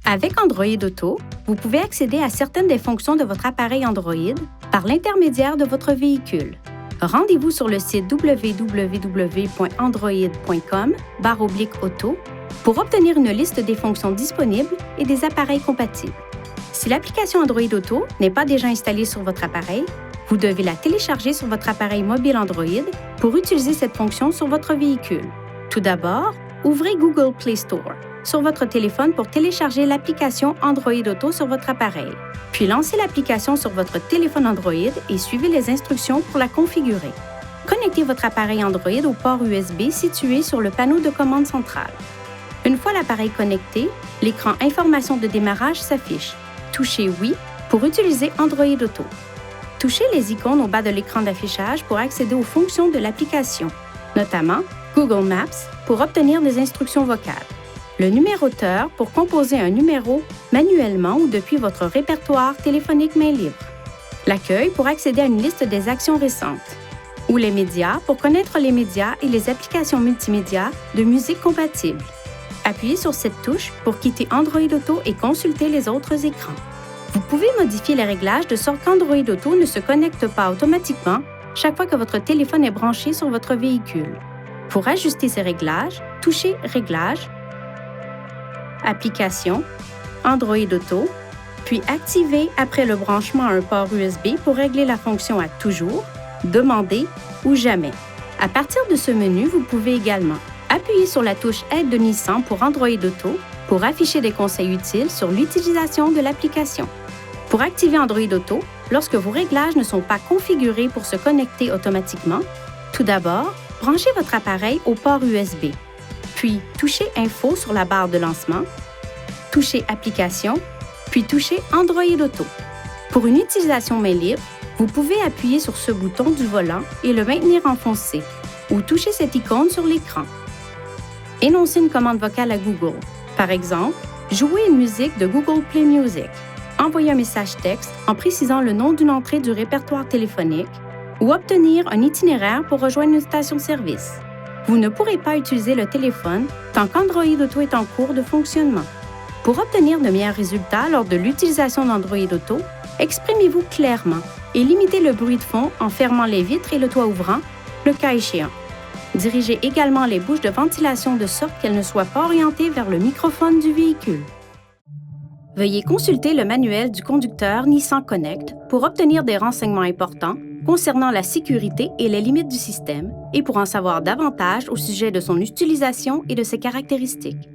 Avec Android Auto, vous pouvez accéder à certaines des fonctions de votre appareil Android par l'intermédiaire de votre véhicule. Rendez-vous sur le site www.android.com/auto pour obtenir une liste des fonctions disponibles et des appareils compatibles. Si l'application Android Auto n'est pas déjà installée sur votre appareil, vous devez la télécharger sur votre appareil mobile Android pour utiliser cette fonction sur votre véhicule. Tout d'abord, ouvrez Google Play Store sur votre téléphone pour télécharger l'application Android Auto sur votre appareil. Puis lancez l'application sur votre téléphone Android et suivez les instructions pour la configurer. Connectez votre appareil Android au port USB situé sur le panneau de commande central. Une fois l'appareil connecté, l'écran Information de démarrage s'affiche. Touchez Oui pour utiliser Android Auto. Touchez les icônes au bas de l'écran d'affichage pour accéder aux fonctions de l'application, notamment Google Maps pour obtenir des instructions vocales, le numéroteur pour composer un numéro manuellement ou depuis votre répertoire téléphonique main libre, l'accueil pour accéder à une liste des actions récentes, ou les médias pour connaître les médias et les applications multimédia de musique compatibles. Appuyez sur cette touche pour quitter Android Auto et consulter les autres écrans. Vous pouvez modifier les réglages de sorte qu'Android Auto ne se connecte pas automatiquement chaque fois que votre téléphone est branché sur votre véhicule. Pour ajuster ces réglages, touchez Réglages, Applications, Android Auto, puis activez après le branchement un port USB pour régler la fonction à Toujours, Demander ou Jamais. À partir de ce menu, vous pouvez également appuyer sur la touche Aide de Nissan pour Android Auto pour afficher des conseils utiles sur l'utilisation de l'application. Pour activer Android Auto, lorsque vos réglages ne sont pas configurés pour se connecter automatiquement, tout d'abord, branchez votre appareil au port USB. Puis, touchez Info sur la barre de lancement, touchez Application, puis touchez Android Auto. Pour une utilisation main libre, vous pouvez appuyer sur ce bouton du volant et le maintenir enfoncé, ou toucher cette icône sur l'écran. Énoncez une commande vocale à Google. Par exemple, jouer une musique de Google Play Music. Envoyer un message texte en précisant le nom d'une entrée du répertoire téléphonique ou obtenir un itinéraire pour rejoindre une station-service. Vous ne pourrez pas utiliser le téléphone tant qu'Android Auto est en cours de fonctionnement. Pour obtenir de meilleurs résultats lors de l'utilisation d'Android Auto, exprimez-vous clairement et limitez le bruit de fond en fermant les vitres et le toit ouvrant, le cas échéant. Dirigez également les bouches de ventilation de sorte qu'elles ne soient pas orientées vers le microphone du véhicule. Veuillez consulter le manuel du conducteur Nissan Connect pour obtenir des renseignements importants concernant la sécurité et les limites du système et pour en savoir davantage au sujet de son utilisation et de ses caractéristiques.